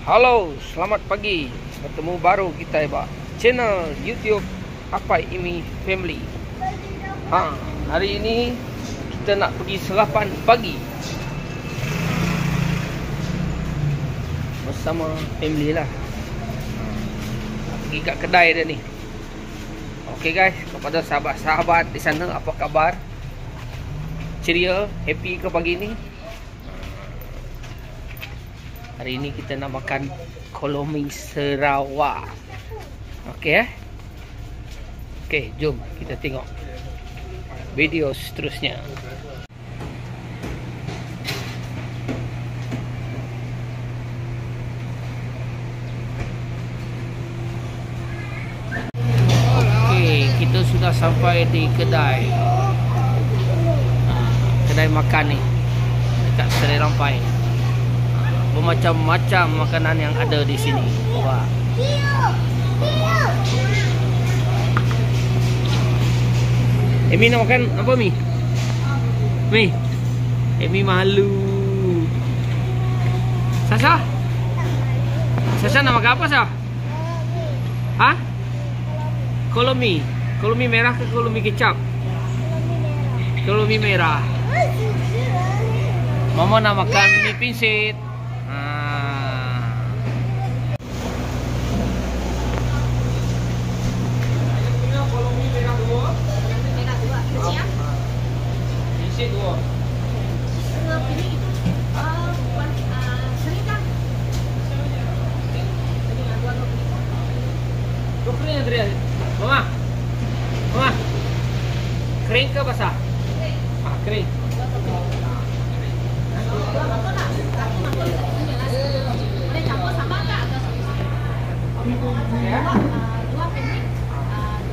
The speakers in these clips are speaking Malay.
Halo, selamat pagi. Bertemu baru kita ba channel YouTube Apai Imi Family. Hari ini kita nak pergi sarapan pagi bersama family lah. Pergi kat kedai dia ni. Okey guys, kepada sahabat-sahabat di sana, apa khabar? Ceria, happy ke pagi ni? Hari ini kita nak makan kolomi Sarawak. Okey Okey, jom kita tengok video seterusnya. Okey, kita sudah sampai di kedai. Kedai makan ni dekat Serai Rampai. Bermacam-macam makanan yang ada di sini. Wah. Emi nak makan apa Mi? Mi. Emi malu. Sasha? Sasha nak makan apa Sasha? Hah? Kolomi. Kolomi merah ke kolomi kecap? Kolomi merah. Mama nak makan mie pinsit. Pinsit dua. Kering Adrian. Mama. Mama. Kering ke basah? Kering. Boleh campur sambal tak atau dua pendek,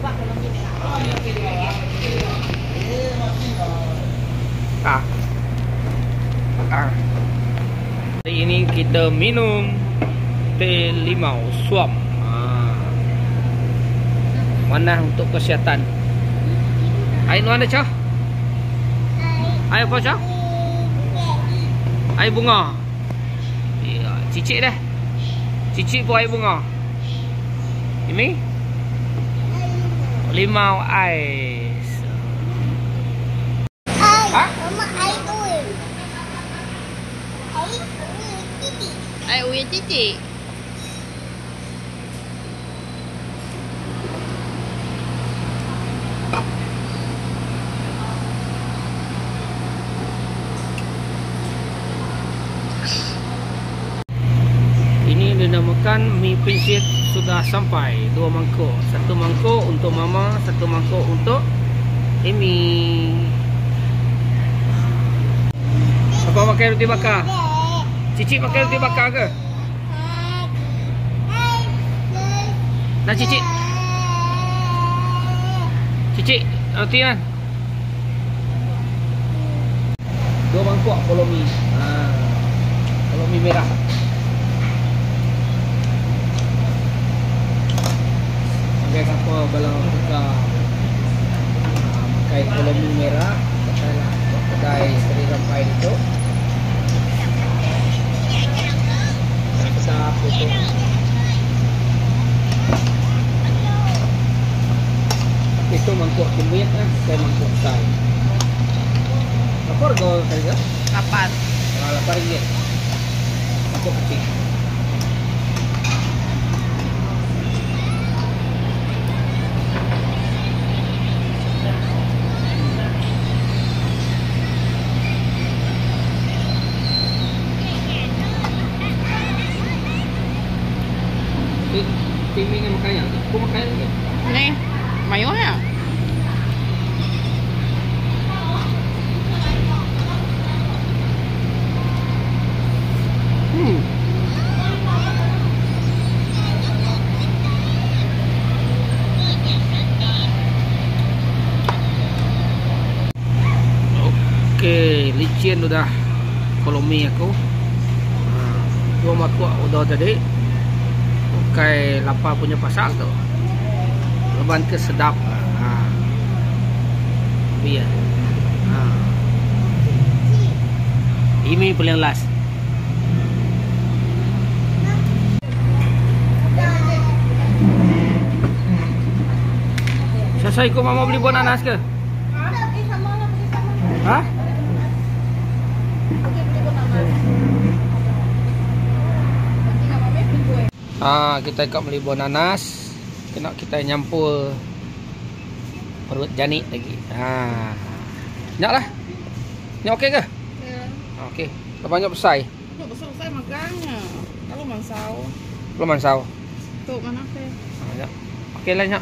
dua kolomi merah. Hari ini kita minum teh limau suam. Mana untuk kesihatan. Air mana Cah? Air apa Cah? Air bunga. Ya, cicik dah. Cicik pun air bunga. Ini limau ais. Mama air uin. Air uin titik. Ini dinamakan mie pinsit sudah sampai 2 mangkuk. 1 mangkuk untuk Mama, 1 mangkuk untuk Emi. Apa makan roti bakar? Cicik makan roti bakar ke? Dah cicik. Cicik roti kan? 2 mangkuk kolomi. Kolomi merah. Guys, apa kalau buka makai kolomi merah, katalah kedai Serai Rampai itu. Besar itu. Itu mangkuk kemit kan, saya mangkuk besar. Apa harga harga? 8. RM8. Mangkuk kecil. Timing yang makan yang aku makan ni. Ni, mayo ya. Okey, licin sudah kolomi aku. 2 mangkuk udah tadi. Pakai lapar punya pasal tu. Leban ke sedap. Biar. Ini paling last. Saya ikut mama beli buah nanas ke? Hah? Kita ikut beli buah nanas. Kena kita nyampur perut janik lagi. Nyak lah. Nyak okey ke? Ya. Okey. Banyak besar. Besar saya makannya. Kalau mansau. Belum mansau. Tuh mana teh? Nyak. Okey lah nyak.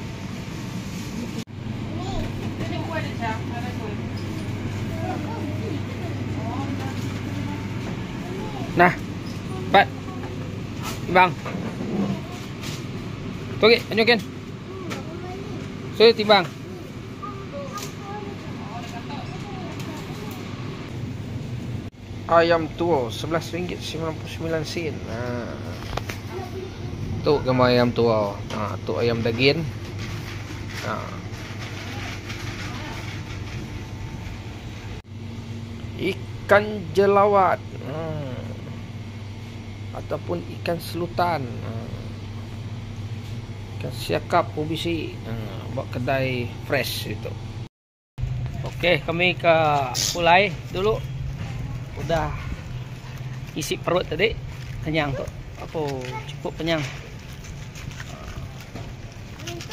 Nah. Pat. Timbang. Tu okey, tunjukin. Saya timbang. Ayam tua RM11.99. Tu gambar ayam tua. Tu ayam daging. Ikan jelawat. Ataupun ikan selutan. Ikan siakap ubisi. Buat kedai fresh itu. Okey, kami ke Pulai dulu. Udah isi perut tadi. Kenyang tu. Apa cukup kenyang.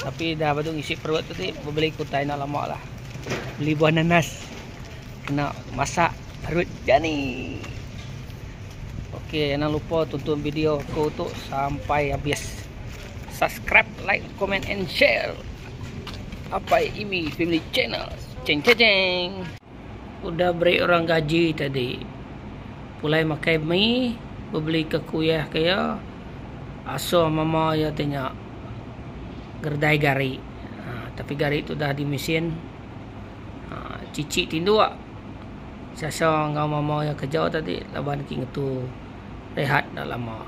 Tapi dah badung isi perut tadi. Beli kutai nak lama lah. Beli buah nanas. Kena masak perut jani. Okey, jangan lupa tonton video aku tu sampai habis. Subscribe, like, comment and share. Apai IMI Family Channel. Ceng ceng ceng. Udah beri orang gaji tadi. Pulai makai mie, beli ke kuyah kaya. Aso mama ya tanya gerdai gari. Tapi gari itu dah di mesin. Cici tindu ah. Sasa ngau mama ya kerja tadi, laban king tu rehat dah lama.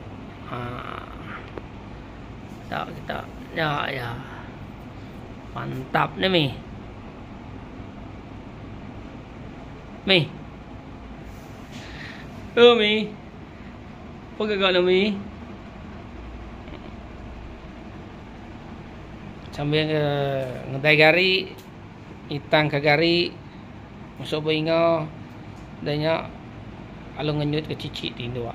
Kita ya. Mantap ni Mi. Mi. Oh Mi. Apa gagak nak Mi? Sambil ngedai gari, itang ke gari, masuk beringa, danya alung ngenyut ke cici tindu.